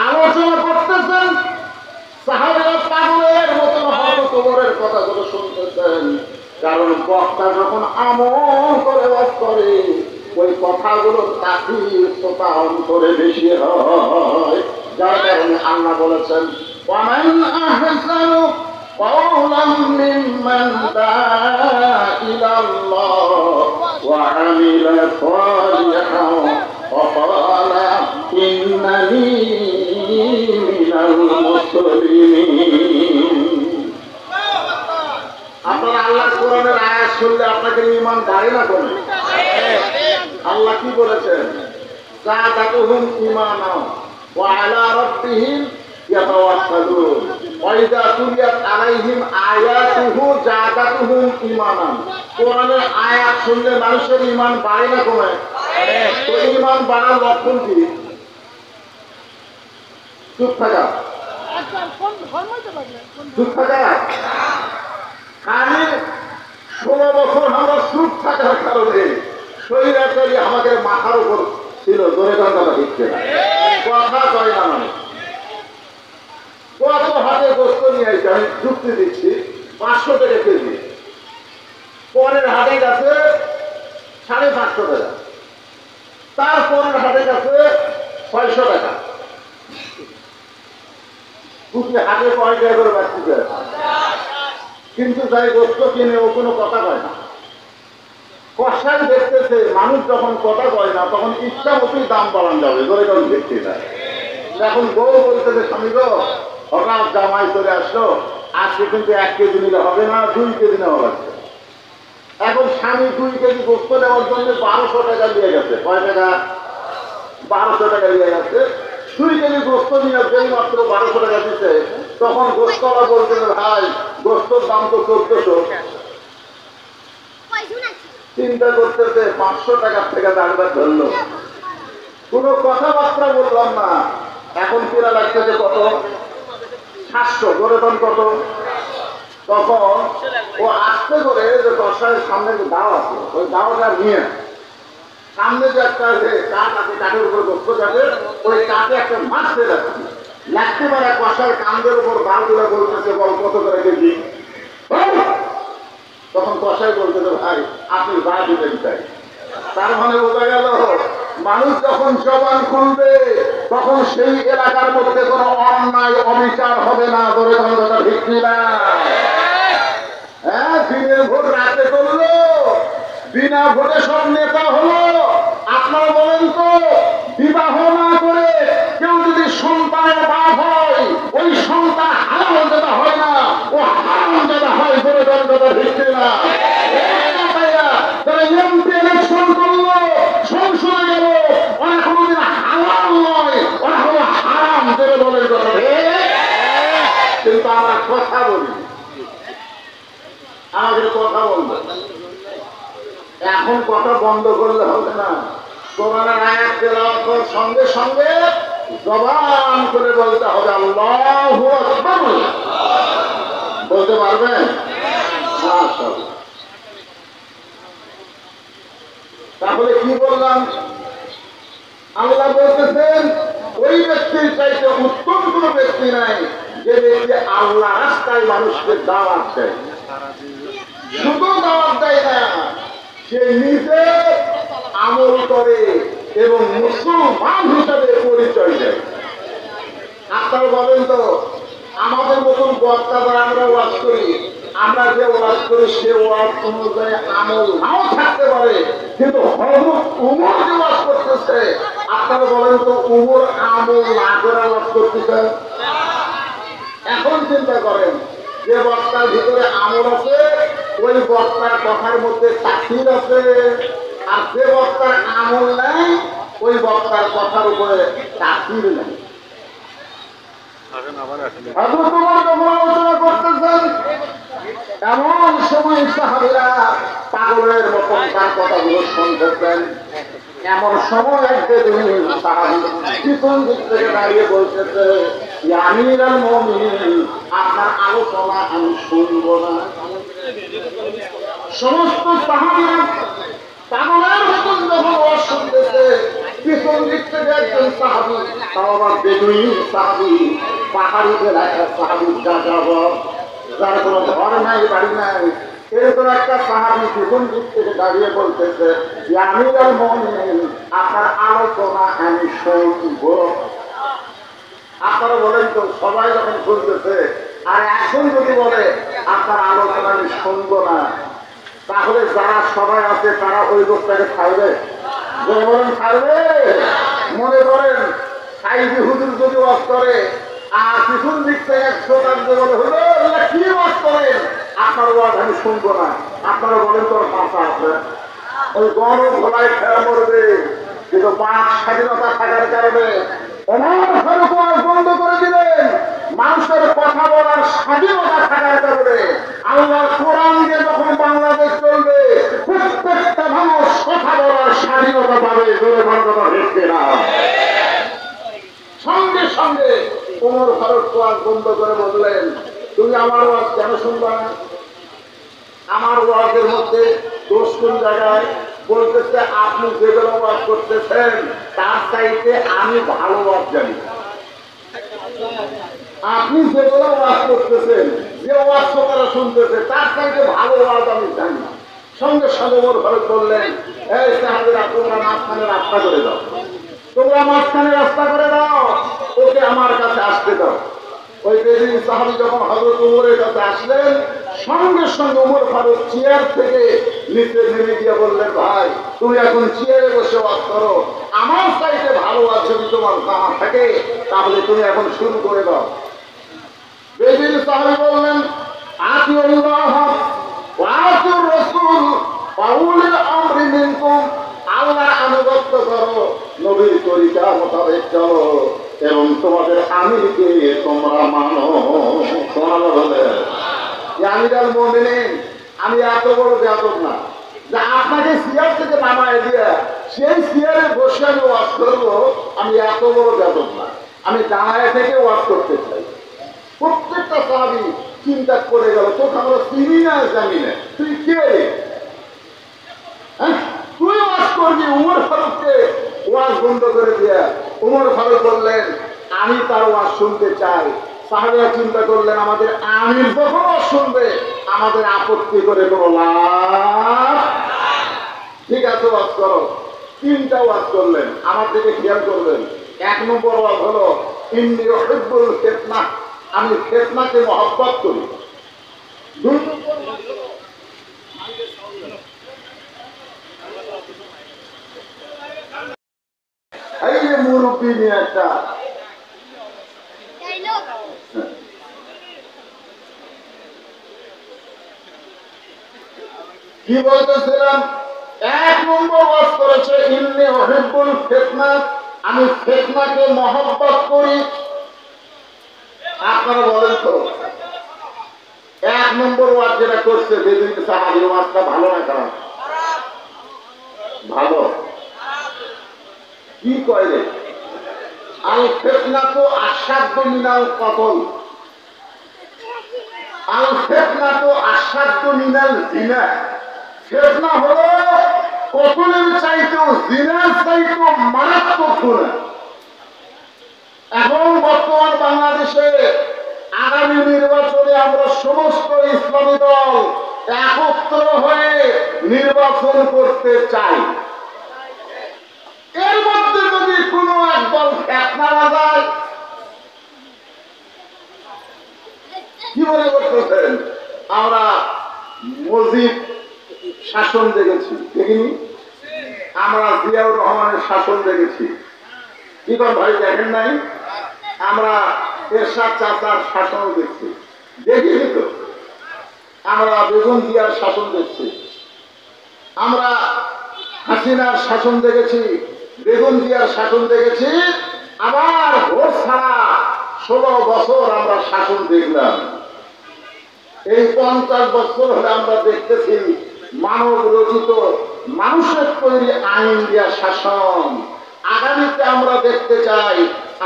আলোচনা করতেছেন, সাহাবারা পাগলের মতন হযরত ওমরের কথাগুলো শুনতেছেন। কারণ বক্তা যখন আমল করে ওয়াজ করে, ওই কথাগুলোর তাসীর শ্রোতা অন্তরে বেশি হয়। যার কারণে আল্লাহ বলেছেন, ওয়ামান আহসানু কওলাম মিম্মান দাআ ইলাল্লাহ ওয়া আমিলা সালিহান ওয়া ক্বালা ইন্নানি মিনাল মুসলিমিন। আপনারা আল্লাহর কোরআনের আয়াত শুনলে আপনাদের ঈমান বাড়ে না কমে? আল্লাহ কি বলেছেন? যাদাতুহুম ঈমানা ওয়া আলা রাব্বিহিম ইয়াতাওয়াক্কালুন ওয়া ইযা তুলিয়াত আলাইহিম আয়াতুহু যাদাতুহুম ঈমানা। কোরআনের আয়াত শুনলে মানুষের ঈমান বাড়ে না কমে? তো ঈমান বাড়ার লক্ষণ কি? চুপ থাকা। চুপ থাকা। আমি 16 বছর আমরা চুপ থাকার কারণে শরীরাচারী আমাদের মাথার উপর ছিল, ধরে কথা দিচ্ছে না, কথা কয় না। মানে কত হাতে গোস্ত নিয়ে আসছে, আমি যুক্তি দিচ্ছি, 500 টাকা কেজি, পরের হাটে গেছে 550 টাকা, তারপরের হাটে গেছে 600 টাকা। হাটে কয় টাকা করে বাড়ছে, কিন্তু যাই গোস্ত কিনে ও কোনো কথা কয় না। কষাই দেখতেছে মানুষ যখন কথা কয় না, তখন ইচ্ছা মতোই দাম বাড়ান যাবে, ধরে যখন দেখতে যায়। এখন বউ বলতেছে, স্বামী গো, হঠাৎ জামাই চলে আসলো, আজকে কিন্তু 1 কেজি নিলে হবে না, 2 কেজি নেওয়া লাগছে। এখন স্বামী 2 কেজি গোস্ত নেওয়ার জন্য 1200 টাকা দিয়ে গেছে। কয় টাকা? 1200 টাকা দিয়ে গেছে। 2 কেজি গোস্ত নিয়ে যেই মাত্র 1200 টাকা দিচ্ছে, তখন গোস্তওয়ালা বলতেছে, ভাই গোস্তর দাম তো 1400। চিন্তা করতেছে 500 টাকার থেকে দাঁড়াবার ধরলো, কোনো কথাবার্তা বললাম না। এখন কিনা লাগতেছে কত? 700। বেতন কত? তখন ও আস্তে করে যে কষায়ের সামনে যে দাও আছে, ওই দাওটা নিয়ে সামনে যে একটা যে কাঠ আছে, কাঠের উপর গোস্ত কাটে, ওই কাঠে একটা মাছ ফেলে রাখছে। লাগতে পারে কষার কান্দের উপর দাও তুলে বলতেছে, বল কত করে কেজি? তখন কষাই বলতেছে, ভাই আপনি যা দিবেন চাই। তার মানে বোঝা গেল, মানুষ যখন জবান খুলবে, তখন সেই এলাকার মধ্যে কোনো অন্যায় অবিচার হবে না। ধরে কথা ঠিক না? হ্যাঁ, দিনের ভোট রাতে করলো, বিনা ভোটে সব নেতা হলো। আপনারা বলেন তো, বিবাহ না করে কেউ যদি সন্তানের বাপ হয়, ওই সন্তান হারাম যেটা হয় না, ও হারাম যেটা হয়। ধরে কথা ঠিক না? তারা এমপি ইলেকশন করলো, সংসদে গেল, ওরা কোনোদিন হালাল নয়, ওরা হলো হারাম। ধরে বলেন কথা। কিন্তু আমরা কথা বলি, আমাদের কথা বলবো। এখন কথা বন্ধ করলে হবে না। কোরআনের আয়াত তেলাওয়াত করার সঙ্গে সঙ্গে জবান করে বলতে হবে আল্লাহু আকবার। বলতে পারবেন? মাশাআল্লাহ। তাহলে কি বললাম? আল্লাহ বলতেছেন ওই ব্যক্তির চাইতে উত্তম কোন ব্যক্তি নাই যে ব্যক্তি আল্লাহ রাস্তায় মানুষকে দাওয়াত দেয়। শুধু দাওয়াত দেয় না, সে নিজে আমল করে এবং মুসলমান হিসাবে পরিচয় দেয়। আপনারা বলেন তো, আমাদের মতন বক্তা দ্বারা আমরা ওয়াজ করি, আমরা যে ওয়াজ করি সে ওয়াজ অনুযায়ী আমল নাও থাকতে পারে, কিন্তু হযরত ওমর যে ওয়াজ করতেছে, আপনারা বলেন তো ওমর আমল না করে ওয়াজ করতেছে? এখন চিন্তা করেন, যে বক্তার ভিতরে আমল আছে ওই বক্তার কথার মধ্যে তাসির আছে, আর যে বক্তার আমল নাই ওই বক্তার কথার উপরে তাসির নেই। হযরত ওমর যখন আলোচনা করতেছেন, এমন সময় সাহাবীরা পাগলের মতন তার কথাগুলো শুনতেছেন। এমন সময় একদিন সাহাবী পিছন দিক থেকে দাঁড়িয়ে বলতেছে, ইয়া আমিরুল মুমিনিন, আপনার আলোচনা আমি শুনবো না। সমস্ত সাহাবীরা পাগলের মতন যখন ওয়াজ শুনতেছে, পিছন দিক থেকে একজন সাহাবী, তাও আবার বেদুইন সাহাবী, পাহাড়ি এলাকার সাহাবী, যার কোনো ঘর নাই বাড়ি নাই, এরকম একটা সাহাবী পিছন দিক থেকে দাঁড়িয়ে বলতেছে, ইয়া আমিরুল মুমিনিন, আপনার আলোচনা আমি শুনবো। আপনারা বলেন তো, সবাই যখন শুনতেছে আর এখন যদি বলে আপনার আলোচনা আমি শুনবো না, তাহলে যারা সবাই আছে তারা ওই লোকটাকে ছাড়বে? বলেন ছাড়বে? মনে করেন সাইদি হুজুর যদি ওয়াজ করে আর পিছন দিক থেকে 100 টাকা বলে হলো কি ওয়াজ করেন, আপনার ওয়াজ আমি শুনবো না, আপনারা বলেন তোর পাশা আছে? ওই গণ ভোলায় খেলা মরবে। কিন্তু বাক স্বাধীনতা থাকার কারণে ওমর ফারুক ওয়াজ বন্ধ করে দিলেন। মানুষের কথা বলার স্বাধীনতা থাকার কারণে আল্লাহর কোরআন দিয়ে যখন বাংলাদেশ চলবে, প্রত্যেকটা মানুষ কথা বলার স্বাধীনতা পাবে। জোরে কথা দেখতে না। সঙ্গে সঙ্গে ওমর ফারুক ওয়াজ বন্ধ করে বললেন, তুমি আমার ওয়াজ কেন শুনবা না? আমার ওয়াজের মধ্যে দোষ কোন জায়গায়? বলতেছে আপনি যেগুলো ওয়াজ করতেছেন তার চাইতে আমি ভালো ওয়াজ জানি। আপনি যেগুলো ওয়াজ করতেছেন, যে ওয়াজ শ্রোতারা শুনতেছে তার চাইতে ভালো ওয়াজ আমি জানি। সঙ্গে সঙ্গে ওমর ফারুক বললেন, এই সাহাবীরা, তোমরা মাঝখানে রাস্তা করে দাও, তোমরা মাঝখানে রাস্তা করে দাও, ওকে আমার কাছে আসতে দাও। ওই বেদিন সাহাবী যখন হযরত ওমরের কাছে আসলেন, সঙ্গে সঙ্গে ওমর ফারুক চেয়ার থেকে নিচে নেমে গিয়ে বললেন, ভাই তুমি এখন চেয়ারে বসে ওয়াজ করো, আমার চাইতে ভালো ওয়াজ যদি তোমার জানা থাকে তাহলে তুমি এখন শুরু করে দাও। বেদিন সাহাবী বললেন, আতিউল্লাহ ওয়া আতিউর রাসূল ওয়া উলিল আমরি মিনকুম, আল্লাহর আনুগত্য করো, নবীর তরিকা মোতাবেক চলো, এবং তোমাদের আমিরকে তোমরা মানো। তোমরা বলে আমিরুল মুমিনিন, আমি এত বড় বেয়াদব না যে আপনাকে চেয়ার থেকে নামায় দিয়ে সেই চেয়ারে বসে আমি ওয়াজ করবো। আমি এত বড় বেয়াদব না, আমি দাঁড়ায় থেকে ওয়াজ করতে চাই। প্রত্যেকটা সাহাবী চিন্তা করে গেল, তোকে আমরা চিনি না জানি না, তুই কে? হ্যাঁ, তুই ওয়াজ করবি? ওমর ফারুককে ওয়াজ বন্ধ করে দিয়া ওমর ফারুক বললেন, আমি তার ওয়াজ শুনতে চাই। সাহাবীরা চিন্তা করলেন, আমাদের আমির যখন ওয়াজ শুনবে আমাদের আপত্তি করে কোনো লাভ। ঠিক আছে, ওয়াজ করো। 3টা ওয়াজ করলেন। আমার দিকে খেয়াল করবেন। 1 নম্বর ওয়াজ হলো, ইন্নী উহিব্বুল ফিতনা, আমি ফিতনাকে মহব্বত করি। 2 নম্বর এই যে মুরব্বী নিয়ে একটা কি বলতেছিলাম, 1 নম্বর ওয়াজ করেছে ইন্নী উহিব্বুল ফিতনা, আমি ফিতনাকে মহব্বত করি। আপনারা বলেন তো, এক নম্বর ওয়াজ যেটা করছে বেদুইন সাহাবীর ওয়াজটা ভালো না খারাপ? ভালো। কি কয় রে? আল ফিতনাতু আশাদ্দু মিনাল কতল, আল ফিতনাতু আশাদ্দু মিনাল জিনা। ফিতনা হলো কতলের চাইতেও জিনার চাইতেও মারাত্মক গুনাহ। এখন বর্তমান বাংলাদেশে আগামী নির্বাচনে আমরা সমস্ত ইসলামী দল একত্র হয়ে নির্বাচন করতে চাই। এর মধ্যে যদি কোনো একদল ফেতনা যায়, কি মনে করতেছেন? আমরা মুজিব শাসন দেখেছি, দেখিনি? আমরা জিয়াউর রহমানের শাসন দেখেছি, কি কর ভাই দেখেন নাই? আমরা এরশাদ চাচার শাসন দেখছি, দেখিনি তো? আমরা বেগম জিয়ার শাসন দেখছি, আমরা হাসিনার শাসন দেখেছি, বেগম জিয়ার শাসন দেখেছি, আবার ভোট ছাড়া 16 বছর আমরা শাসন দেখলাম। এই 50 বছর হলে আমরা দেখতেছি মানব রচিত মানুষের তৈরি আইন দিয়া শাসন। আগামীতে আমরা দেখতে চাই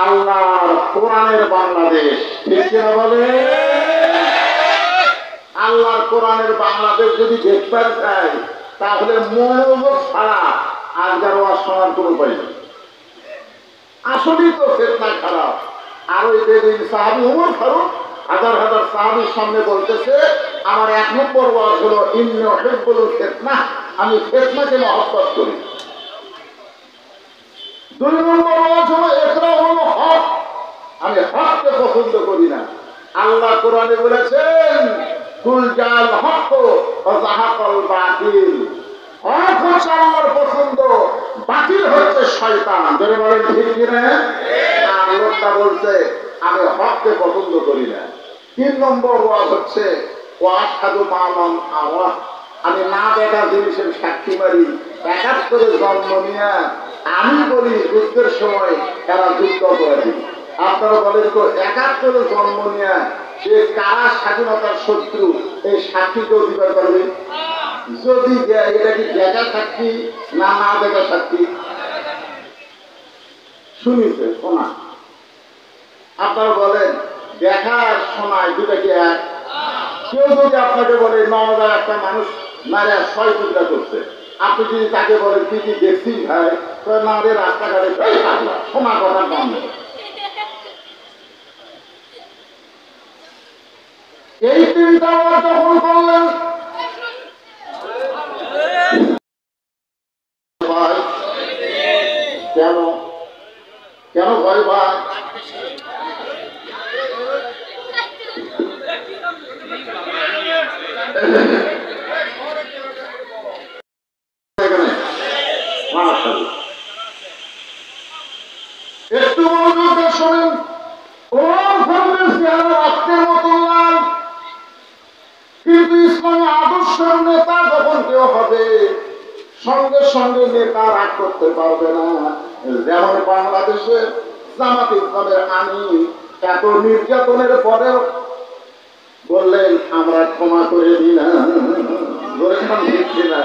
আল্লাহর কোরআনের বাংলাদেশ, ঠিক কিনা বলে? আল্লাহর কোরআনের বাংলাদেশ যদি দেখতে চাই তাহলে মনোযোগ ছাড়া আজকার ওয়াজ শোনার কোনো উপায় নেই। আসলেই তো ফিতনা খারাপ। আর ওই বেদুইন সাহাবী ওমর ফারুক হাজার হাজার সাহাবীর সামনে বলতেছে, আমার 1 নম্বর ওয়াজ হলো ইন্নী উহিব্বুল ফিতনা, আমি ফিতনাকে মহব্বত করি। 2 নম্বর ওয়াজ হলো ইকরাহুল হক, আমি হককে পছন্দ করি না। আল্লাহ কোরআনে বলেছেন কুল জাল হক ওয়া যাহাকাল বাতিল, হক হচ্ছে আল্লাহর পছন্দ, বাতিল হচ্ছে শয়তান। ধরে বলেন ঠিক কিনা? আর লোকটা বলছে আমি হককে পছন্দ করি না। 3 নম্বর ওয়াজ হচ্ছে ওয়াশহাদু মা'লাম আল্লাহ, আমি না দেখা জিনিসের সাক্ষী মারি। 71 জন্ম নিয়ে আমি বলি যুদ্ধের সময় এরা যুদ্ধ করে। আপনারা বলেন তো 71 জন্ম নিয়ে সে কারা স্বাধীনতার শত্রু, এই সাক্ষী কেউ দিতে পারবে? যদি এটা কি দেখা সাক্ষী না না দেখা সাক্ষী? শুনিছে শোনা? আপনারা বলেন দেখা আর শোনায় দুটা কি এক? কেউ যদি আপনাকে বলে নওগাঁ একটা মানুষ মারা 6 টুকরা করছে, আপনি যদি তাকে বলেন তুই কি দেখছিস ভাই, না রে রাস্তাঘাটে শোনা কথা বন্ধ। এই 3টা বার যখন করলেন ভাই, কেন কেন ভয় ভাই? একটু মনোযোগ দিয়ে শোনেন। ওমর ফারুকের চেহারা রক্তের মতো লাল, কিন্তু ইসলামী আদর্শের নেতা যখন কেউ হবে সঙ্গে সঙ্গে নেতা রাগ করতে পারবে না। যেমন বাংলাদেশে জামাত ইসলামের আমির এত নির্যাতনের পরেও বললেন আমরা ক্ষমা করে দিই না, দিচ্ছি না।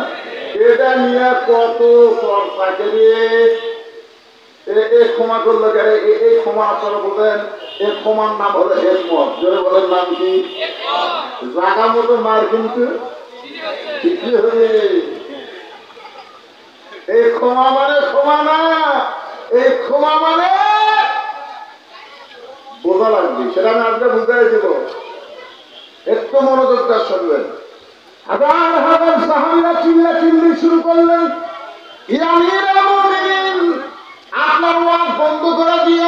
এটা নিয়ে কত চর্চা দিয়ে ক্ষমা করলো, এই ক্ষমা আপনারা বলবেন এই ক্ষমার নাম হলো হেকমত। জোরে বলেন নাম কি? জাগা মতো মার কিন্তু ঠিকই হবে। এই ক্ষমা মানে ক্ষমা না, এই ক্ষমা মানে বোঝা লাগবে, সেটা আমি আজকে বুঝাই দেব। একটু মনোযোগটা শুনবেন। হাজার হাজার সাহাবীরা চিল্লা চিল্লি শুরু করলেন, ইয়া আমিরুল মুমিনিন, আপনার ওয়াজ বন্ধ করে দিয়ে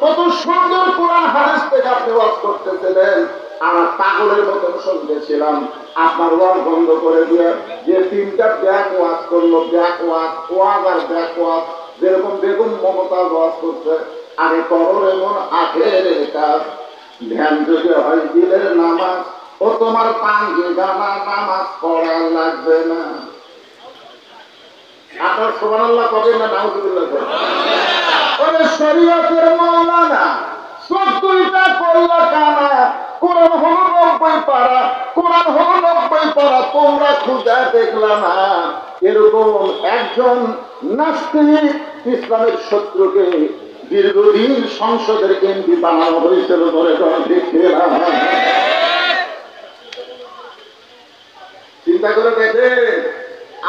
কত সুন্দর কোরআন হাদিস থেকে আপনি ওয়াজ করতেছিলেন, আমার পাগলের মতন শুনতেছিলাম। আপনার ওয়াজ বন্ধ করে দিয়ে যে 3টা ব্যাক ওয়াজ করলো, ব্যাক ওয়াজ আর ব্যাক ওয়াজ, যেরকম বেগম মমতাজ ওয়াজ করছে, আরে করো এমন আখের কাজ, ধ্যান যদি হয় দিলের নামাজ, ও তোমার পাঙ্গি গানা নামাজ পড়া লাগবে না। আপনার সুবহানাল্লাহ কবে না নাউজুবিল্লাহ কবে? ওরে শরীয়তের মাওলানা 14টা করলো কানা, কোরআন হলো 90 পারা, কোরআন হলো 90 পারা, তোমরা খুঁজে দেখলা না। এরকম একজন নাস্তিক ইসলামের শত্রুকে দীর্ঘদিন সংসদের এমপি বানানো হয়েছিল ধরে ঠিক না? চিন্তা করে দেখে,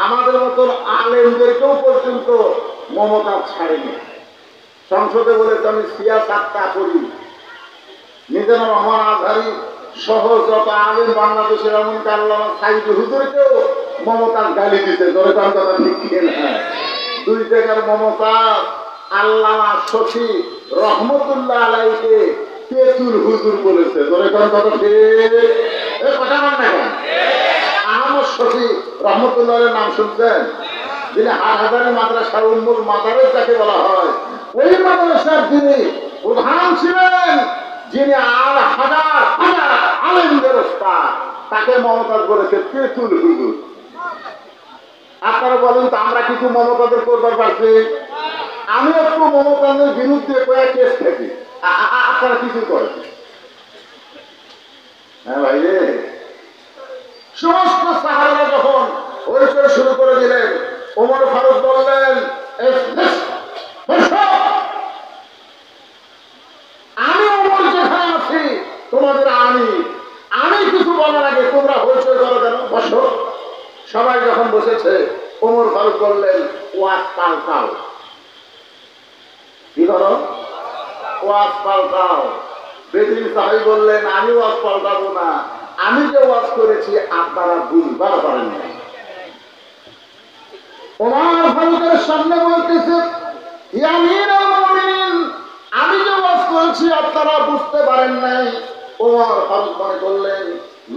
আমাদের মতন আলেমদেরকেও পর্যন্ত মমতা ছাড়েনি। সংসদে বলেছে আমি সিয়াসাতটা করি। মিজানুর রহমান আজহারী সহ যত আলেম বাংলাদেশের এমন আল্লামা সাইদ হুজুরকেও মমতাজ গালি দিতে ধরে কথা ঠিক না? 2 জায়গার মমতাজ আল্লামা শফি রহমতুল্লাহ আলাইকে তেঁতুল হুজুর বলেছে ধরে কথা ঠিক। এ কথা মান না কেন? আহমদ শফি রহমতুল্লাহ নাম শুনছেন? যিনি হাটহাজারী মাদ্রাসা উম্মুল মাদারেস যাকে বলা হয়, ওই মাদ্রাসার যিনি প্রধান ছিলেন, যিনি আর হাজার হাজার আলেমদের ওস্তাদ, তাকে মমতাজ বলেছে তেঁতুল হুজুর। আপনারা বলেন তো আমরা কিছু মমতাজের করবার পারছি? আমি একটু মমতাজের বিরুদ্ধে কয়েক কেস থাকি, আপনারা কিছু করেছেন? হ্যাঁ ভাই রে, সমস্ত সাহাবারা যখন পরিচয় শুরু করে দিলেন, ওমর ফারুক বললেন আমি ওমর যেখানে আছি তোমাদের আমি কিছু বলার আগে তোমরা হইচই করো কেন? বসো। সবাই যখন বসেছে, ওমর ফারুক বললেন ওয়াজ পাল্টাও। কি করো? ওয়াজ পাল্টাও। বেদিন সাহেব বললেন আমি ওয়াজ পাল্টাবো না, আমি যে ওয়াজ করেছি আপনারা বুঝবার পারেন না। ওমর ফারুকের সামনে বলতেছে ইয়া আমিরুল মুমিনিন, আমি যে ওয়াজ করেছি আপনারা বুঝতে পারেন নাই। ওমর ফারুক মনে করলেন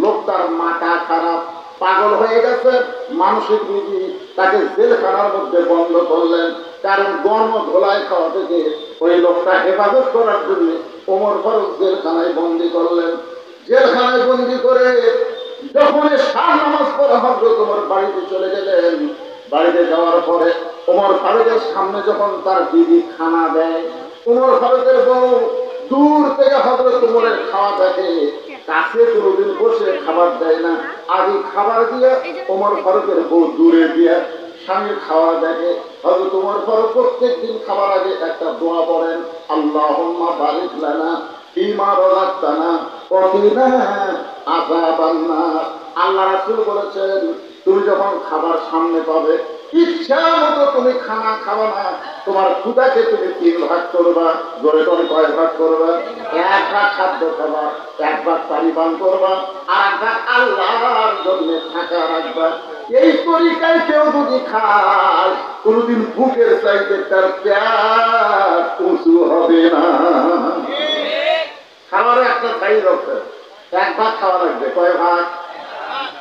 লোকটার মাথা খারাপ, পাগল হয়ে গেছে, মানসিক রোগী, তাকে জেলখানার মধ্যে বন্ধ করলেন। কারণ গণ ধোলাই খাওয়া থেকে ওই লোকটা হেফাজত করার জন্য ওমর ফারুক জেলখানায় বন্দি করলেন। জেলখানায় বন্দি করে যখন শাহ নামাজ পড়ে হযরত ওমর বাড়িতে চলে গেলেন, বাড়িতে যাওয়ার পরে ওমর ফারুকের সামনে যখন তার বিবি খানা দেয়, ওমর ফারুকের বউ দূর থেকে হযরত ওমরের খাওয়া দেখে, কাছে কোনোদিন বসে খাবার দেয় না। আগে খাবার দিয়ে ওমর ফারুকের বউ দূরে দিয়ে স্বামীর খাওয়া দেখে। হযরত ওমর ফারুক প্রত্যেক দিন খাবার আগে একটা দোয়া পড়েন, আল্লাহুম্মা বারিক লানা ফীমা রাযাকতানা ওয়া কিনা আযাবান নার। আল্লাহ রাসূল বলেছেন তুমি যখন খাবার সামনে পাবে, ইচ্ছা মতো তুমি খানা খাবা না, তোমার ক্ষুধাকে তুমি 3 ভাগ করবা। জোরে করে কয় ভাগ করবা? 1 ভাগ খাদ্য খাবা, 1 ভাগ পানি পান করবা, আর 1 ভাগ আল্লাহর জন্য থাকা রাখবা। এই তরিকায় কেউ যদি খায়, কোনদিন বুকের চাইতে তার পেট উঁচু হবে না। খাবারে একটা সাইজ আছে, 1 ভাগ খাওয়া লাগবে। কয় ভাগ?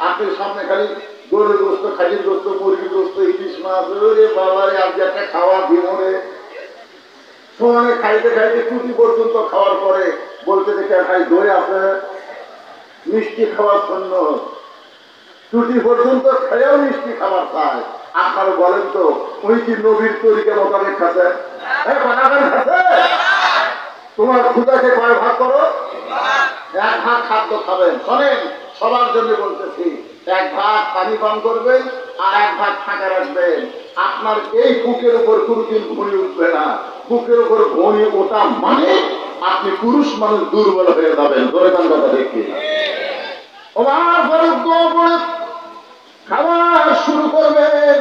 আপনি সামনে খালি গরুর গোস্ত, খাসির গোস্ত, মুরগির গোস্ত, ইলিশ মাছ, ওরে বাবারে আজকে একটা খাওয়া বিমরে সমানে খাইতে খাইতে টুটি পর্যন্ত খাওয়ার পরে বলতে দেখে ভাই দই আছে, মিষ্টি খাওয়ার জন্য টুটি পর্যন্ত খেয়েও মিষ্টি খাবার চায়। আপনারা বলেন তো ওই কি নবীর তরিকা মোতাবেক খাচ্ছে? খাচ্ছে? তোমার ক্ষুধাকে কয় ভাগ করো? 1 ভাগ খাদ্য খাবেন। শোনেন, সবার জন্য বলতেছি, 1 ভাগ পানি পান করবেন আর 1 ভাগ ফাঁকা রাখবেন। আপনার এই বুকের উপর কোনদিন ঘুরে উঠবে না। বুকের উপর ঘুরে ওঠা মানে আপনি পুরুষ মানুষ দুর্বল হয়ে যাবেন। ধরে কান কথা দেখি। ওমর ফারুক দৌড়ে খাবার শুরু করবেন।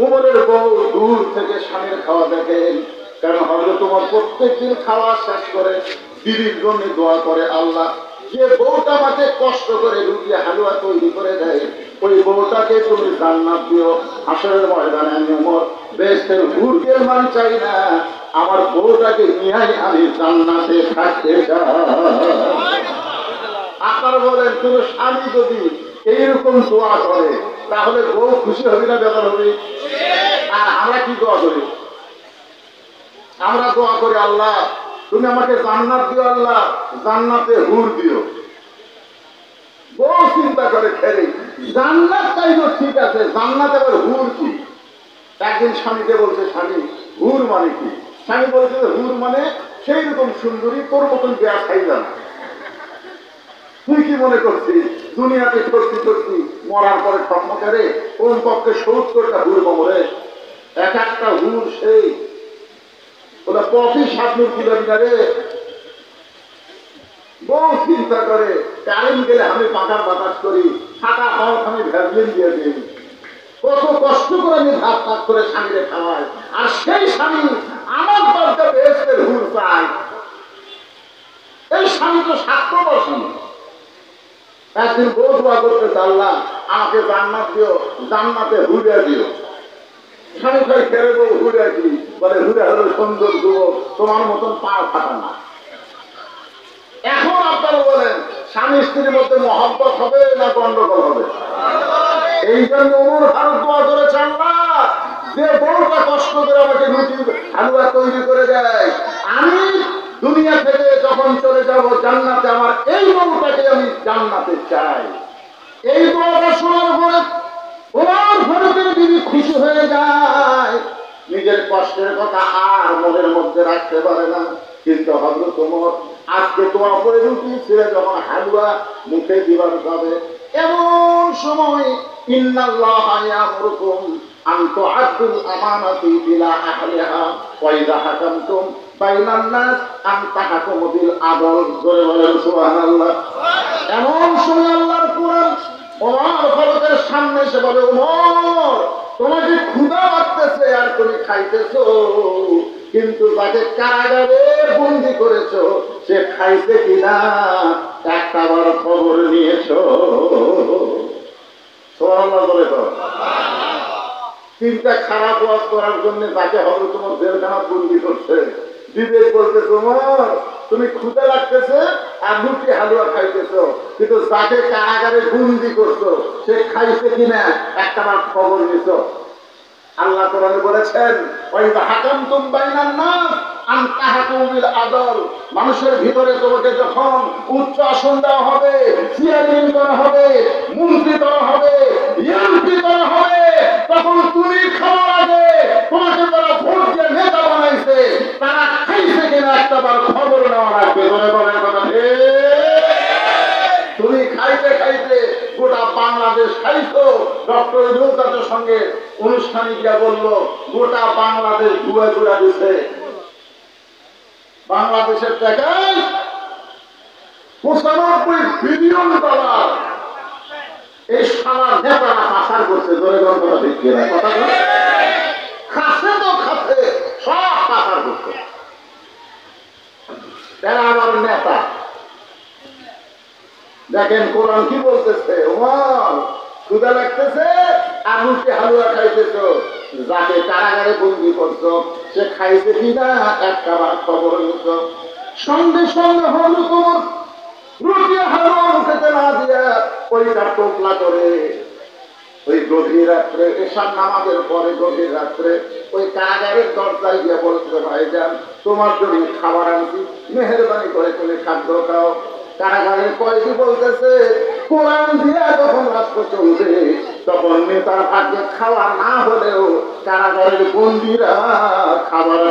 উমরের বউ দূর থেকে স্বামীর খাওয়া দেখেন। কারণ হযরত ওমর প্রত্যেকদিন খাওয়া শেষ করে বিবির জন্য দোয়া করে, আল্লাহ যে বউটা আমাকে কষ্ট করে রুটি হালুয়া তৈরি করে দেয়, ওই বউটাকে তুমি জান্নাত দিও। হাসরের ময়দানে আমি ওমর বেহেশতের হুরকের মান চাই না, আমার বউটাকে নিয়েই আমি জান্নাতে থাকতে চাই। আপনারা বলেন তুমি স্বামী যদি এইরকম দোয়া করে তাহলে বউ খুশি হবে না বেজার হবে? আর আমরা কি দোয়া করি? আমরা দোয়া করি আল্লাহ তুমি আমাকে জান্নাত দিও, আল্লাহ জান্নাতে হুর দিও। বউ চিন্তা করে খেলে জান্নাত চাইলো, ঠিক আছে, জান্নাত আবার হুর কি? একদিন স্বামীকে বলছে, স্বামী হুর মানে কি? স্বামী বলছে হুর মানে সেই রকম সুন্দরী তোর মতন বেয়া খাই জানা। তুই কি মনে করছিস দুনিয়াতে সত্যি সত্যি মরার পরে ঠকমকারে কোন পক্ষে 70টা হুর মরে? এক একটা হুর সেই ওরা কফি সাতনুর কিলোমিটারে বহু চিন্তা করে, কারেন্ট গেলে আমি পাকার বাতাস করি, ফাঁকা হওয়ার আমি ভ্যাবলিন দিয়ে দিই, কত কষ্ট করে আমি ভাত ভাত করে স্বামীরে খাওয়াই, আর সেই স্বামী আমার দরজা বেহেশতের হুর চায়। এই স্বামী তো স্বার্থপর স্বামী। একদিন বউ দোয়া করতে চাল্লাম, আমাকে জান্নাত দিও, জান্নাতে হুড়ে দিও। স্বামী ভাই খেলে বউ হুড়ে কি বলে? হুড়ে হলো সুন্দর যুবক, তোমার মতন পা ফাটা না। এখন আপনারা বলেন স্বামী স্ত্রীর মধ্যে মহব্বত হবে না গন্ডগোল হবে? এই জন্য ওমর ফারুক দোয়া করেছে, আল্লাহ যে বউটা কষ্ট করে আমাকে রুটি হালুয়া তৈরি করে দেয়, আমি দুনিয়া থেকে যখন চলে যাব জান্নাতে, আমার এই বউটাকে আমি জান্নাতে চাই। এই দোয়াটা শোনার পরে ওমর ফারুকের বিবি খুশি হয়ে যায়, নিজের কষ্টের কথা আর মনের মধ্যে রাখতে পারে না। কিন্তু হযরত ওমর আজকে তোমার উপরে রুটি ছেড়ে যখন হালুয়া মুখে দিবার যাবে, এমন সময় ইন্নাল্লাহা ইয়ামুরুকুম আন তুআদ্দুল আমানাতি ইলা আহলিহা ওয়া ইযা হাকামতুম বাইনান নাস আন তাহকুমু বিল আদল। জোরে বলেন সুবহানাল্লাহ। এমন সময় আল্লাহর কোরআন ওমর ফারুকের সামনে এসে বলে, ওমর তোমাকে ক্ষুধা লাগতেছে আর তুমি খাইতেছো, কিন্তু তাকে কারাগারে বন্দি করেছো, সে খাইছে কিনা একটা বার খবর নিয়েছো? সুবহানাল্লাহ বলে তো। চিন্তা খারাপ ওয়াজ করার জন্য তাকে হবে তোমার জেলখানা বন্দি করছে। বিবেক বলতে, তোমার তুমি ক্ষুধা লাগতেছে আর রুটি হালুয়া খাইতেছো, কিন্তু যাকে কারাগারে বন্দি করছো সে খাইছে কিনা একটা বার খবর নিছো? আল্লাহ কোরআনে বলেছেন, ওয়াইদা হাকামতুম বাইনান নাস আন তাহকুমু বিল আদল। মানুষের ভিতরে তোমাকে যখন উচ্চ আসন দেওয়া হবে, চেয়ারম্যান করা হবে, মন্ত্রী করা হবে, এমপি করা হবে, তখন তুমি খাওয়ার আগে তোমাকে যারা ভোট দিয়ে নেতা বানাইছে তারা খাইছে কিনা একটা বার খবর নেওয়া লাগবে। বলে বলেন কথা ঠিক? তুমি খাইতে খাইতে গোটা বাংলাদেশ খাইছো। ডক্টর ইউনূসের সঙ্গে অনুষ্ঠানে গিয়া বললো, গোটা বাংলাদেশ ধুয়ে ঘুরা দিছে। বাংলাদেশের টাকায় 95 বিলিয়ন ডলার এই সারা নেতারা পাচার করছে। ধরে গণনা ঠিক কিনা কথা খাসে তো খাসে সব পাচার করছে। তারা আমার নেতা। দেখেন কোরআন কি বলতেছে, ওমর ক্ষুধা লাগতেছে আর রুটি হালুয়া খাইতেছো, যাকে কারাগারে বন্দি করছো সে খাইছে কিনা একটা বার খবর নিত। সঙ্গে সঙ্গে হলো তোমার রুটি হালুয়া মুখেতে না দিয়া ওইটা টোপলা করে ওই গভীর রাত্রে এশার নামাজের পরে গভীর রাত্রে ওই কারাগারের দরজায় গিয়ে বলতে, ভাইজান তোমার জন্য খাবার আনছি, মেহেরবানি করে তুমি খাদ্য খাও। কারাগারের কয়েদি বলতেছে, কোরআন দিয়া যখন রাষ্ট্র চলবে তখন নেতার ভাগ্যে খাওয়া না হলেও কারাগারের বন্দীরা খাবার